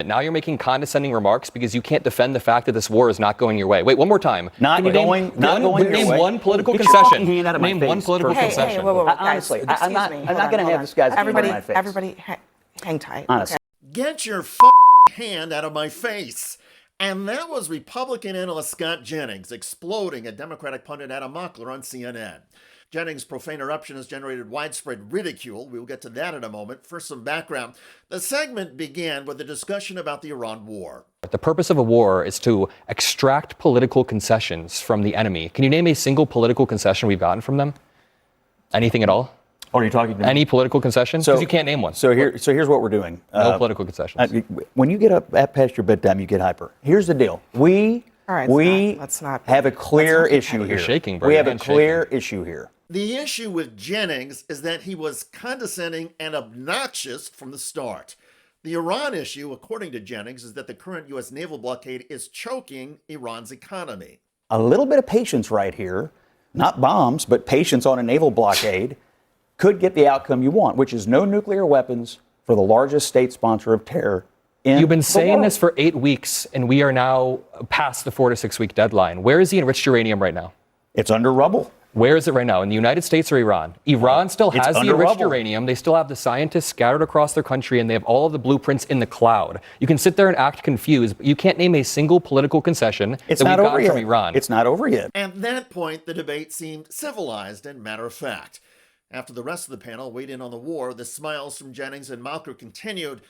it. Now you're making condescending remarks because you can't defend the fact that this war is not going your way. Wait, one more time. Not going your way. Name one political Get your concession. fucking hand out of my Name face one political first. concession. Whoa, Honestly, I'm not going to have this guy's hand out of my face. Everybody, hang tight. Honestly. Okay? Get your hand out of my face. And that was Republican analyst Scott Jennings exploding at Democratic pundit Adam Mockler on CNN. Jennings' profane eruption has generated widespread ridicule. We will get to that in a moment. For some background, the segment began with a discussion about the Iran war. The purpose of a war is to extract political concessions from the enemy. Can you name a single political concession we've gotten from them? Anything at all? Or are you talking to me? Any political concession? Because you can't name one. So here's what we're doing. No political concessions. When you get up past your bedtime, you get hyper. Here's the deal. We have a clear issue here. You're shaking, bro. We have a clear issue here. The issue with Jennings is that he was condescending and obnoxious from the start. The Iran issue, according to Jennings, is that the current U.S. naval blockade is choking Iran's economy. A little bit of patience right here, not bombs, but patience on a naval blockade, could get the outcome you want, which is no nuclear weapons for the largest state sponsor of terror in the world. You've been saying this for 8 weeks, and we are now past the 4 to 6 week deadline. Where is the enriched uranium right now? It's under rubble. Where is it right now? In the United States or Iran? Iran still has the enriched rubble. uranium. They still have the scientists scattered across their country, and they have all of the blueprints in the cloud. You can sit there and act confused, but you can't name a single political concession that we've gotten from Iran. It's not over yet. At that point, the debate seemed civilized and matter-of-fact. After the rest of the panel weighed in on the war, the smiles from Jennings and Mockler continued.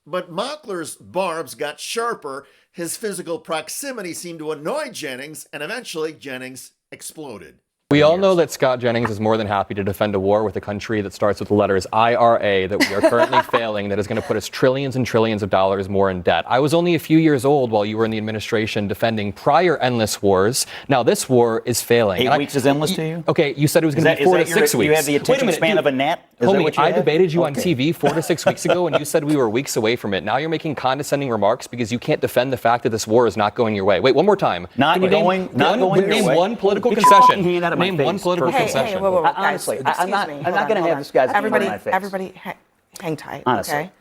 But Mockler's barbs got sharper, his physical proximity seemed to annoy Jennings, and eventually Jennings exploded. We all know that Scott Jennings is more than happy to defend a war with a country that starts with the letters IRA that we are currently failing, that is going to put us trillions and trillions of dollars more in debt. I was only a few years old while you were in the administration defending prior endless wars. Now this war is failing. 8 weeks is endless to you? Okay, you said it was going to be 4 to 6 weeks. You have the attention span of a gnat? Homie, I debated you on TV 4 to 6 weeks ago, and you said we were weeks away from it. Now you're making condescending remarks because you can't defend the fact that this war is not going your way. Wait, one more time. Name one political concession. Name one political concession. Whoa, Honestly, I'm not going to have this guy's hand out of my face. Everybody, hang tight. Honestly.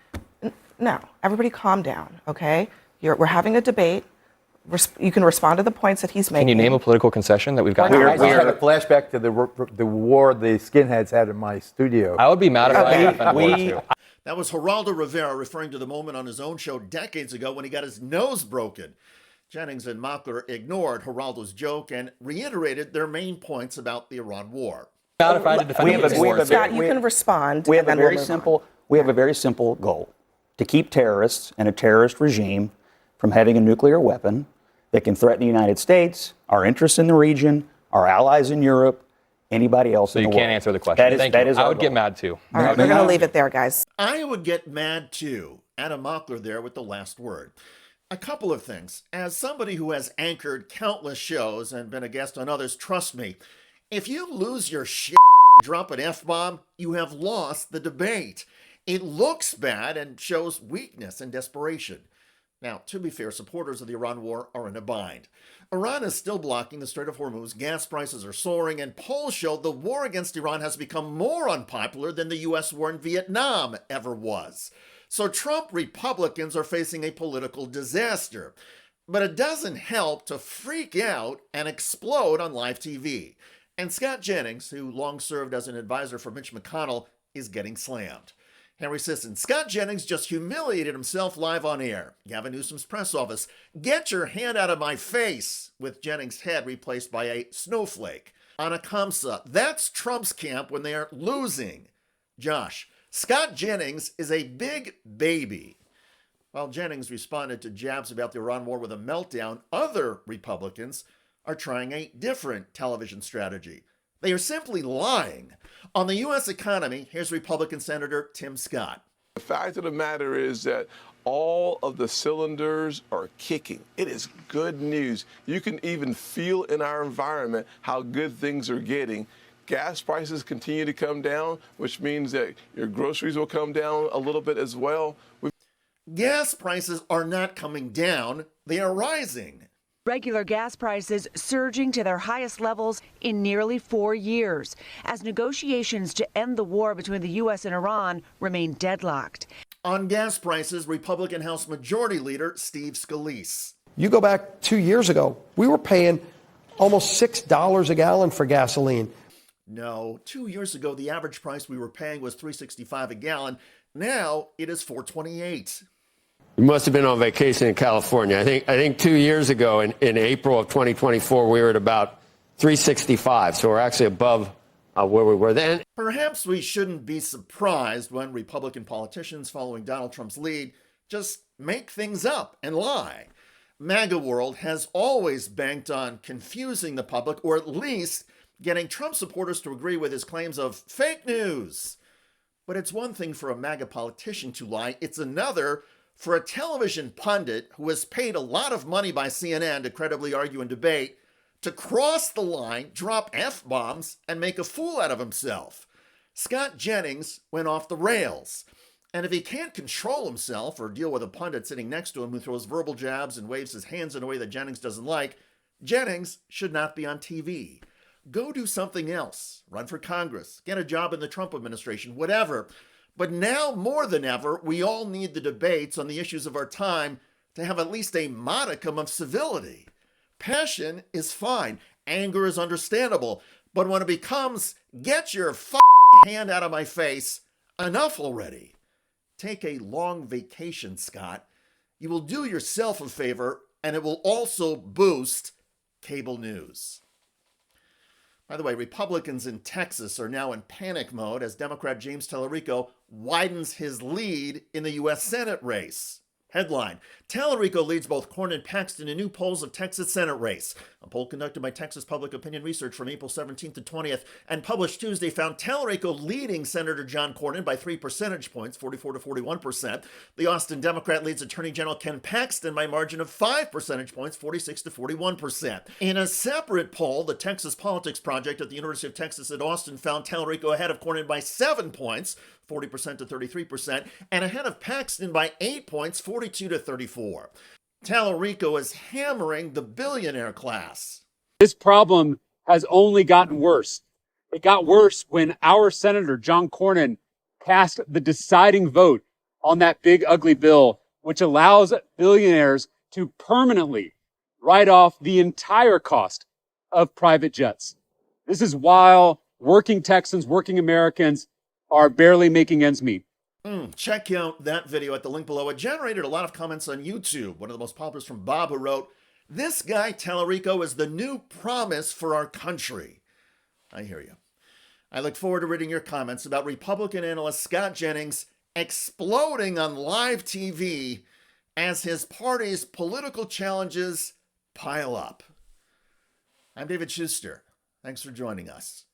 Okay? No, everybody calm down, okay? We're having a debate. You can respond to the points that he's making. Can you name a political concession that we've got? I just had a flashback to the war the skinheads had in my studio. I would be mad if I had defended war too. That was Geraldo Rivera referring to the moment on his own show decades ago when he got his nose broken. Jennings and Mockler ignored Geraldo's joke and reiterated their main points about the Iran war. Mad if I had to defend Scott, you can respond. We have a very simple goal: to keep terrorists and a terrorist regime from having a nuclear weapon that can threaten the United States, our interests in the region, our allies in Europe, anybody else in the world. So you can't answer the question. Thank you. I would get mad too. All right, we're going to leave it there, guys. I would get mad too. Adam Mockler there with the last word. A couple of things. As somebody who has anchored countless shows and been a guest on others, trust me, if you lose your shit and drop an F-bomb, you have lost the debate. It looks bad and shows weakness and desperation. Now, to be fair, supporters of the Iran war are in a bind. Iran is still blocking the Strait of Hormuz, gas prices are soaring, and polls show the war against Iran has become more unpopular than the U.S. war in Vietnam ever was. So Trump Republicans are facing a political disaster. But it doesn't help to freak out and explode on live TV. And Scott Jennings, who long served as an advisor for Mitch McConnell, is getting slammed. Henry Sisson, Scott Jennings just humiliated himself live on air. Gavin Newsom's press office, get your hand out of my face, with Jennings' head replaced by a snowflake. Anna Kamsa, that's Trump's camp when they are losing. Josh, Scott Jennings is a big baby. While Jennings responded to jabs about the Iran war with a meltdown, other Republicans are trying a different television strategy. They are simply lying. On the U.S. economy, here's Republican Senator Tim Scott. The fact of the matter is that all of the cylinders are kicking. It is good news. You can even feel in our environment how good things are getting. Gas prices continue to come down, which means that your groceries will come down a little bit as well. Gas prices are not coming down, they are rising. Regular gas prices surging to their highest levels in nearly 4 years as negotiations to end the war between the U.S. and Iran remain deadlocked. On gas prices, Republican House Majority Leader Steve Scalise. You go back 2 years ago, we were paying almost $6 a gallon for gasoline. No, 2 years ago, the average price we were paying was $3.65 a gallon. Now it is $4.28. You must have been on vacation in California. I think 2 years ago, in April of 2024, we were at about $3.65. So we're actually above where we were then. Perhaps we shouldn't be surprised when Republican politicians following Donald Trump's lead just make things up and lie. MAGA world has always banked on confusing the public, or at least getting Trump supporters to agree with his claims of fake news. But it's one thing for a MAGA politician to lie. It's another for a television pundit who has paid a lot of money by CNN to credibly argue and debate to cross the line, drop F-bombs, and make a fool out of himself. Scott Jennings went off the rails. And if he can't control himself or deal with a pundit sitting next to him who throws verbal jabs and waves his hands in a way that Jennings doesn't like, Jennings should not be on TV. Go do something else. Run for Congress. Get a job in the Trump administration. Whatever. But now more than ever, we all need the debates on the issues of our time to have at least a modicum of civility. Passion is fine. Anger is understandable. But when it becomes, get your hand out of my face, enough already. Take a long vacation, Scott. You will do yourself a favor, and it will also boost cable news. By the way, Republicans in Texas are now in panic mode as Democrat James Talarico widens his lead in the U.S. Senate race. Headline: Talarico leads both Cornyn and Paxton in new polls of Texas Senate race. A poll conducted by Texas Public Opinion Research from April 17th to 20th and published Tuesday found Talarico leading Senator John Cornyn by 3 percentage points, 44 to 41%. The Austin Democrat leads Attorney General Ken Paxton by a margin of 5 percentage points, 46 to 41%. In a separate poll, the Texas Politics Project at the University of Texas at Austin found Talarico ahead of Cornyn by 7 points, 40% to 33%, and ahead of Paxton by 8 points, 42 to 34. Talarico is hammering the billionaire class. This problem has only gotten worse. It got worse when our Senator John Cornyn cast the deciding vote on that big ugly bill, which allows billionaires to permanently write off the entire cost of private jets. This is while working Texans, working Americans are barely making ends meet. Check out that video at the link below. It generated a lot of comments on YouTube. One of the most popular is from Bob, who wrote, "This guy, Talarico, is the new promise for our country." I hear you. I look forward to reading your comments about Republican analyst Scott Jennings exploding on live TV as his party's political challenges pile up. I'm David Shuster. Thanks for joining us.